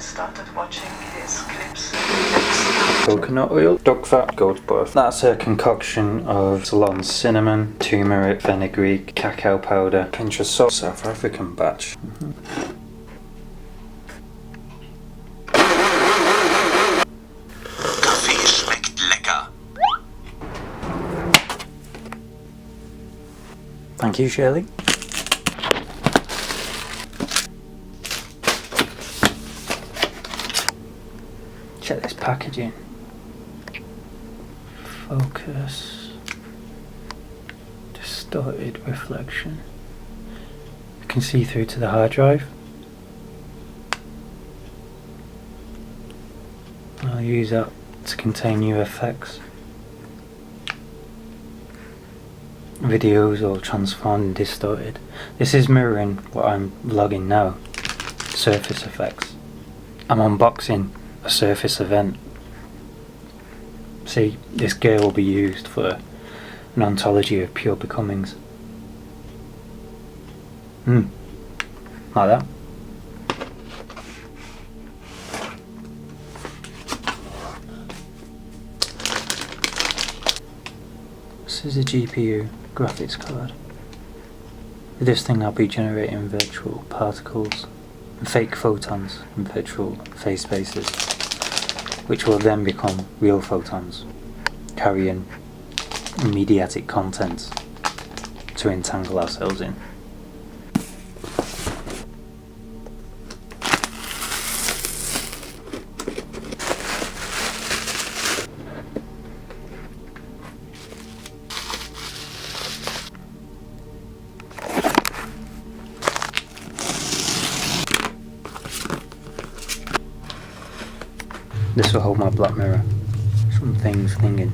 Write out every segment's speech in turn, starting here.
started watching his clips. Coconut oil, duck fat, goat butter. That's a concoction of Ceylon cinnamon, turmeric, fenugreek, cacao powder, pinch of salt, South African batch. Kaffee schmeckt lecker. Thank you, Shirley. Check this packaging. Focus. Distorted reflection. You can see through to the hard drive. I'll use that to contain new effects. Videos all transformed and distorted. This is mirroring what I'm vlogging now. Surface effects. I'm unboxing a surface event. See, this gear will be used for an ontology of pure becomings. Like that. This is a GPU graphics card. With this thing I'll be generating virtual particles and fake photons in virtual phase spaces, which will then become real photons, carrying mediatic content to entangle ourselves in. This will hold my black mirror. Some things thinking.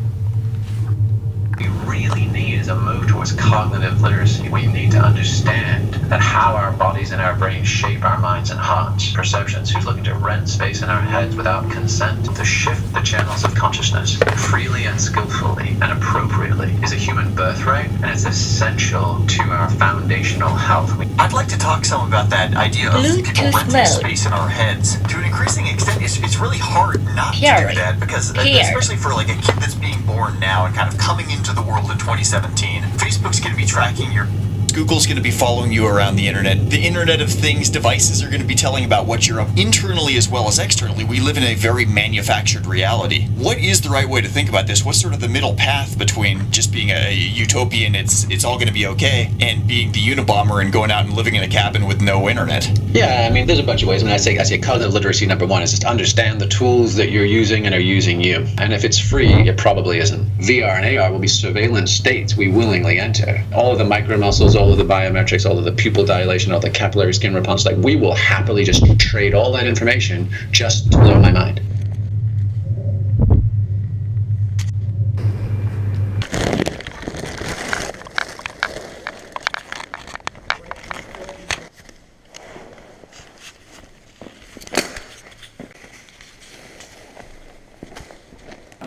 We really need is a move towards cognitive literacy. We need to understand that how our bodies and our brains shape our minds and hearts. Perceptions who's looking to rent space in our heads without consent. To shift the channels of consciousness freely and skillfully and appropriately is a human birthright, and it's essential to our foundational health. I'd like to talk some about that idea of people renting space in our heads. To an increasing extent, it's really hard not to do that because, especially for like a kid that's being born now and kind of coming into the world in 2017, Facebook's going to be tracking your... Google's going to be following you around the internet. The Internet of Things devices are going to be telling about what you're up internally as well as externally. We live in a very manufactured reality. What is the right way to think about this? What's sort of the middle path between just being a utopian, it's all going to be okay, and being the Unabomber and going out and living in a cabin with no internet? Yeah, I mean, there's a bunch of ways. I mean, I say cognitive literacy, number one, is just understand the tools that you're using and are using you. And if it's free, it probably isn't. VR and AR will be surveillance states we willingly enter. All of the micromuscles, all of the biometrics, all of the pupil dilation, all the capillary skin response, like we will happily just trade all that information just to blow my mind.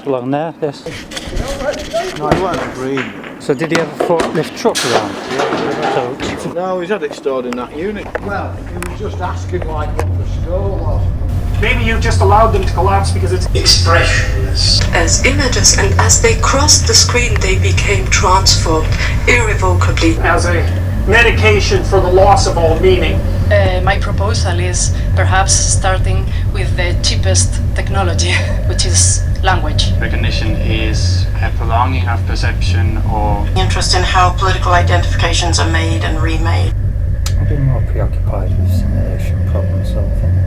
Along there, this. No, he weren't green. So did he have a forklift truck around? So, No, he's had it stored in that unit. Well, he was just asking like what the score was. Maybe you just allowed them to collapse because it's expressionless. As images and as they crossed the screen, they became transformed irrevocably. As a medication for the loss of all meaning. My proposal is perhaps starting with the cheapest technology, which is language. Recognition is a prolonging of perception or Interest in how political identifications are made and remade. I've been more preoccupied with simulation problem solving.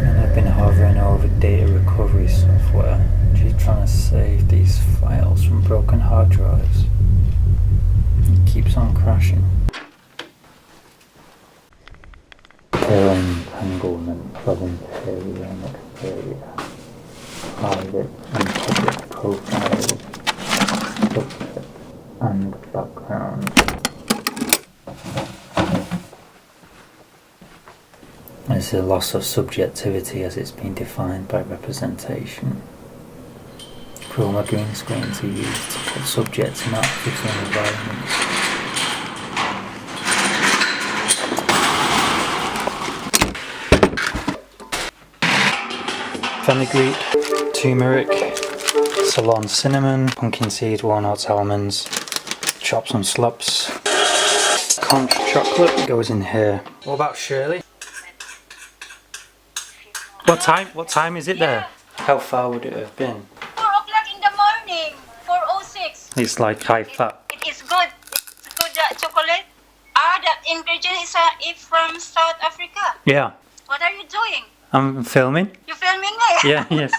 And I've been hovering over data recovery software, just trying to save these files from broken hard drives. It keeps on crashing. Entanglement, voluntary and exterior, private and public profiles, subject and background. There's a loss of subjectivity as it's been defined by representation. Chroma green screen to use to put subjects in artificial environments. fenugreek, turmeric, Ceylon cinnamon, pumpkin seed, walnuts, almonds, chop some slops. Conch chocolate goes in here. What about Shirley? What time is it there? How far would it have been? 4 o'clock in the morning. 4:06. It's like high fat. It is good. It's good chocolate. The ingredient is from South Africa. Yeah. What are you doing? I'm filming. You filming me? Yeah, yes.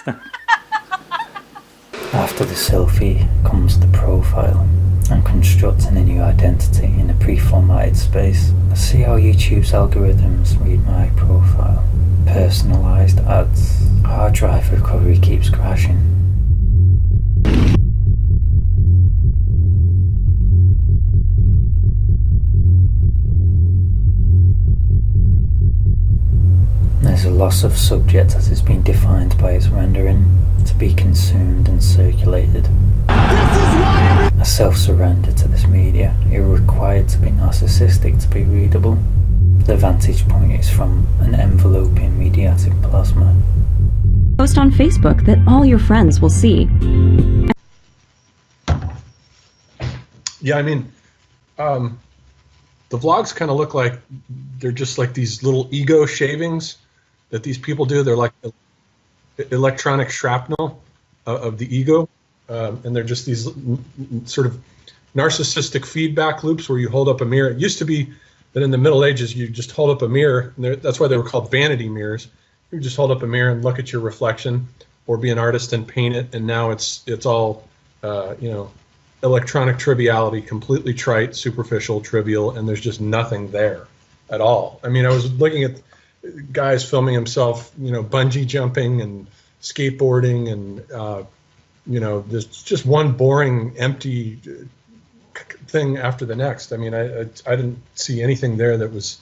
After the selfie comes the profile and constructing a new identity in a pre-formatted space. Let's see how YouTube's algorithms read my profile. Personalized ads. Hard drive recovery keeps crashing. There's a loss of subject as it's been defined by its rendering, to be consumed and circulated. A self-surrender to this media. It required to be narcissistic to be readable. The vantage point is from an enveloping mediatic plasma. Post on Facebook that all your friends will see. Yeah, I mean, the vlogs kind of look like they're just like these little ego shavings that these people do. They're like electronic shrapnel of the ego, and they're just these sort of narcissistic feedback loops where you hold up a mirror. It used to be that in the Middle Ages you just hold up a mirror, and that's why they were called vanity mirrors. You just hold up a mirror and look at your reflection, or be an artist and paint it. And now it's all electronic triviality, completely trite, superficial, trivial, and there's just nothing there at all. I mean, I was looking at guys filming himself, bungee jumping and skateboarding, and there's just one boring, empty thing after the next. I mean, I didn't see anything there that was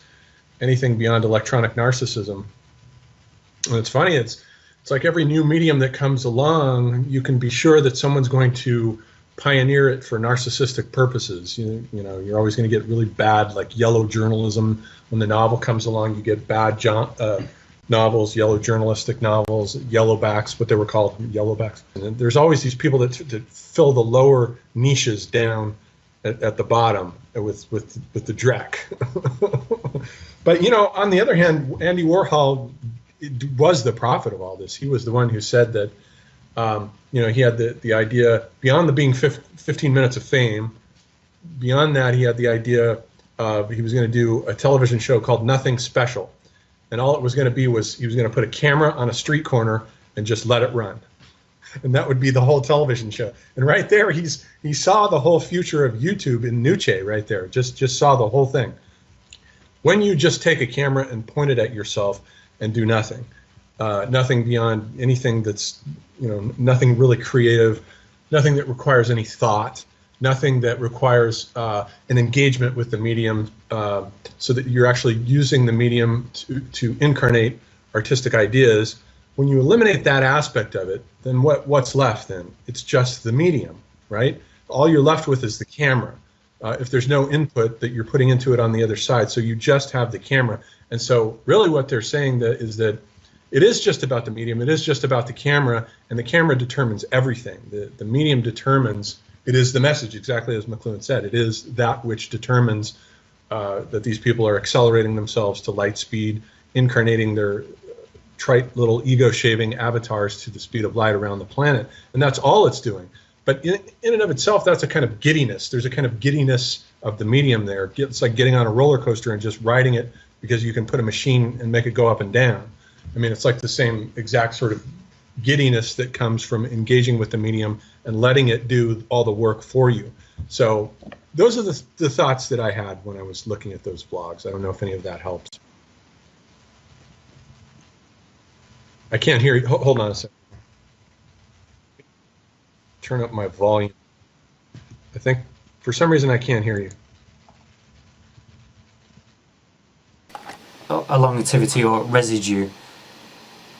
anything beyond electronic narcissism. And it's funny, it's like every new medium that comes along, you can be sure that someone's going to pioneer it for narcissistic purposes. You're always going to get really bad, like yellow journalism. When the novel comes along, you get bad novels, yellow journalistic novels, yellowbacks, what they were called, yellowbacks. And there's always these people that fill the lower niches down at the bottom with the dreck. But on the other hand, Andy Warhol was the prophet of all this. He was the one who said that he had the idea, beyond the being 15 minutes of fame, beyond that he had the idea he was going to do a television show called Nothing Special. And all it was going to be was he was going to put a camera on a street corner and just let it run. And that would be the whole television show. And right there, he saw the whole future of YouTube in Nietzsche right there, just saw the whole thing. When you just take a camera and point it at yourself and do nothing, nothing beyond anything that's, nothing really creative, nothing that requires any thought, nothing that requires an engagement with the medium, so that you're actually using the medium to incarnate artistic ideas. When you eliminate that aspect of it, then what's left then? It's just the medium, right? All you're left with is the camera. If there's no input that you're putting into it on the other side, so you just have the camera. And so really what they're saying is that it is just about the medium, it is just about the camera, and the camera determines everything. The medium determines, it is the message, exactly as McLuhan said. It is that which determines that these people are accelerating themselves to light speed, incarnating their trite little ego-shaving avatars to the speed of light around the planet. And that's all it's doing. But in and of itself, that's a kind of giddiness. There's a kind of giddiness of the medium there. It's like getting on a roller coaster and just riding it because you can put a machine and make it go up and down. I mean, it's like the same exact sort of giddiness that comes from engaging with the medium and letting it do all the work for you. So those are the thoughts that I had when I was looking at those vlogs. I don't know if any of that helps. I can't hear you. Hold on a second. Turn up my volume. I think for some reason I can't hear you. A long activity or residue,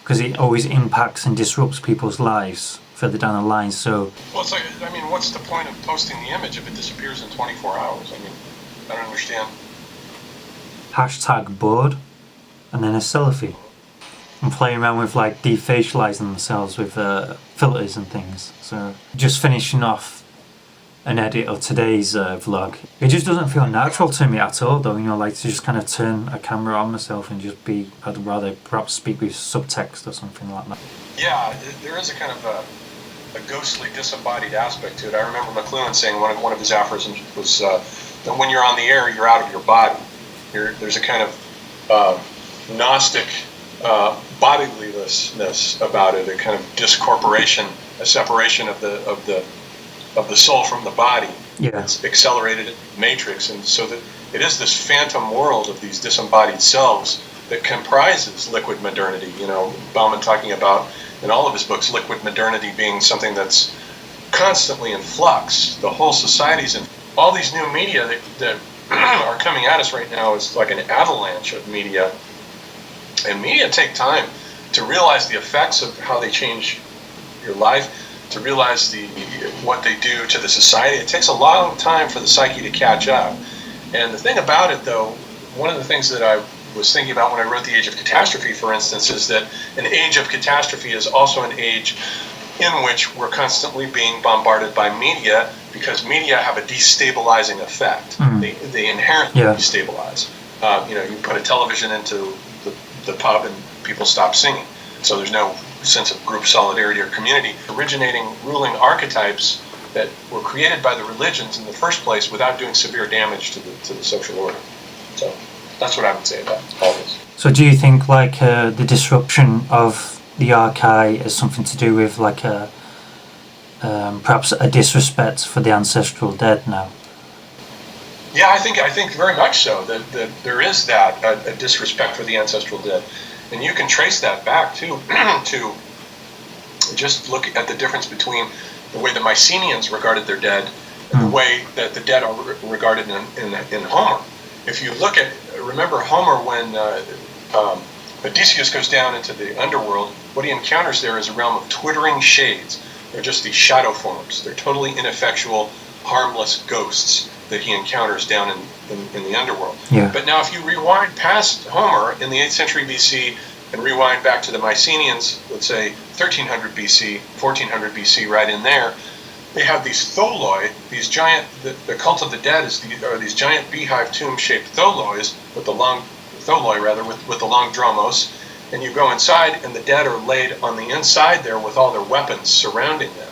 because it always impacts and disrupts people's lives further down the line. So, well, it's like, I mean, what's the point of posting the image if it disappears in 24 hours? I mean, I don't understand. #bored, and then a selfie. and playing around with like defacializing themselves with filters and things. So just finishing off an edit of today's vlog. It just doesn't feel natural to me at all though, you know, like to just kind of turn a camera on myself and just be, I'd rather perhaps speak with subtext or something like that. Yeah, there is a kind of a ghostly disembodied aspect to it. I remember McLuhan saying one of his aphorisms was that when you're on the air, you're out of your body. There's a kind of Gnostic bodilessness about it, a kind of discorporation, a separation of the soul from the body. Yeah. It's accelerated matrix, and so that it is this phantom world of these disembodied selves that comprises liquid modernity. You know, Bauman talking about in all of his books liquid modernity being something that's constantly in flux. The whole society's in all these new media that are coming at us right now is like an avalanche of media, and media take time to realize the effects of how they change your life, to realize what they do to the society. It takes a long time for the psyche to catch up. And the thing about it, though, one of the things that I was thinking about when I wrote The Age of Catastrophe, for instance, is that an age of catastrophe is also an age in which we're constantly being bombarded by media, because media have a destabilizing effect. They inherently destabilize. You know, you put a television into the pub and people stop singing. So there's no sense of group solidarity or community. Originating ruling archetypes that were created by the religions in the first place without doing severe damage to the social order. So that's what I would say about all this. So do you think like the disruption of the archive has something to do with like perhaps a disrespect for the ancestral dead now? Yeah, I think very much so. That there is that a disrespect for the ancestral dead, and you can trace that back to just look at the difference between the way the Mycenaeans regarded their dead and the way that the dead are regarded in Homer. If you remember Homer when Odysseus goes down into the underworld, what he encounters there is a realm of twittering shades. They're just these shadow forms. They're totally ineffectual, harmless ghosts that he encounters down in the underworld. Yeah. But now if you rewind past Homer in the 8th century BC and rewind back to the Mycenaeans, let's say 1300 BC, 1400 BC, right in there, they have these tholoi, these giant, the cult of the dead are these giant beehive tomb-shaped tholois, with the long dromos, and you go inside and the dead are laid on the inside there with all their weapons surrounding them.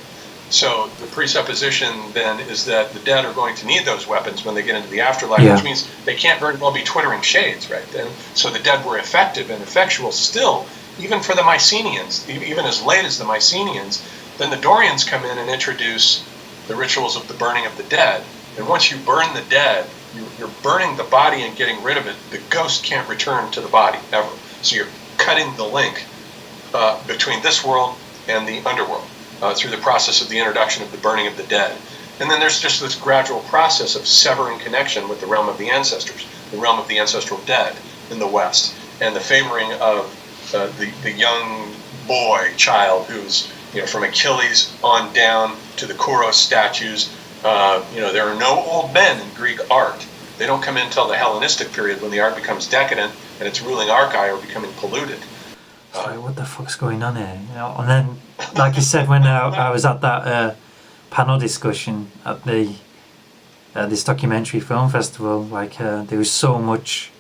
So the presupposition then is that the dead are going to need those weapons when they get into the afterlife, which means they can't very well be twittering shades right then. So the dead were effective and effectual still, even for the Mycenaeans, even as late as the Mycenaeans. Then the Dorians come in and introduce the rituals of the burning of the dead. And once you burn the dead, you're burning the body and getting rid of it. The ghost can't return to the body ever. So you're cutting the link between this world and the underworld through the process of the introduction of the burning of the dead. And then there's just this gradual process of severing connection with the realm of the ancestors, the realm of the ancestral dead in the West, and the favoring of the young child who's, from Achilles on down to the Kouros statues. There are no old men in Greek art. They don't come in until the Hellenistic period when the art becomes decadent and its ruling archive are becoming polluted. Sorry, what the fuck's going on here? And then, like you said, when I was at that panel discussion at the this documentary film festival, there was so much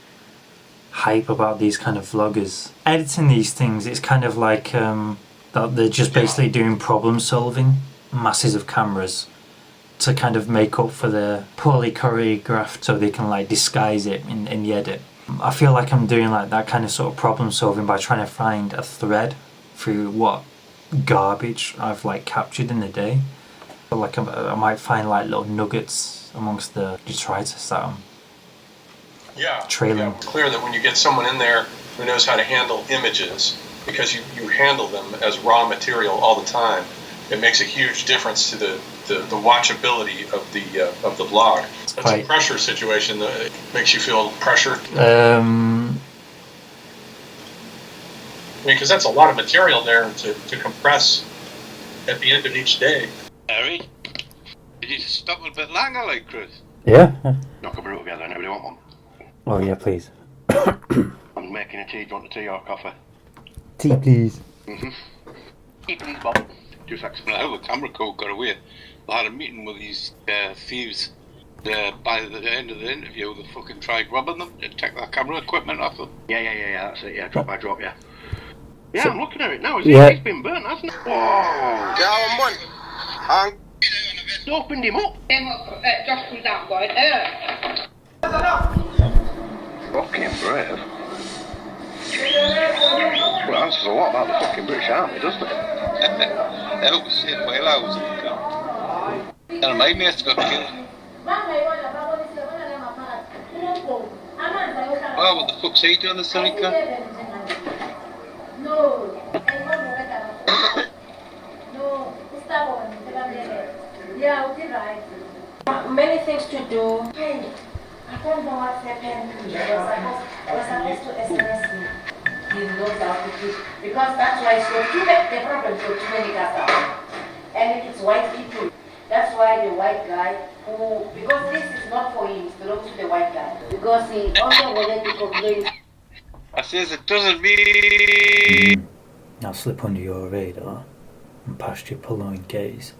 hype about these kind of vloggers. Editing these things, it's kind of like that they're just basically doing problem solving, masses of cameras, to kind of make up for the poorly choreographed, so they can disguise it in the edit. I feel like I'm doing that kind of sort of problem solving by trying to find a thread through what garbage I've captured in the day. I might find little nuggets amongst the detritus that I'm trailing. Yeah, it's clear that when you get someone in there who knows how to handle images, because you handle them as raw material all the time, it makes a huge difference to the watchability of the vlog. It's a pressure situation that makes you feel pressured. Because that's a lot of material there to compress at the end of each day. Harry, did you stop a bit longer, Chris? Yeah. Knock a brew together. Anybody want one? Oh yeah, please. I'm making a tea. Do you want a tea or coffee? Tea, please. Tea, please, Bob. Just explain how the camera crew got away. They had a meeting with these thieves. By the end of the interview, they fucking tried robbing them to take their camera equipment off them. Yeah, that's it, yeah, drop by drop, yeah. Yeah, So, I'm looking at it now, yeah. It's been burnt, hasn't it? Whoa! Down one. It's opened him up. Just pull down, boy. Fucking brave. Well, it answers a lot about the fucking British Army, doesn't it? Oh shit, well, I was and my mate's got killed. Oh, what the fuck's he doing, the silly cunt? Many things to do. Hey, I don't know what's happened. I was supposed to SMS me. He knows how to keep. Because that's why the problem for too many customers. And it's white people. That's why the white guy who, because this is not for him, it belongs to the white guy. Because he also wanted to complain. I says it doesn't mean. Now slip under your radar and past your purloined gaze.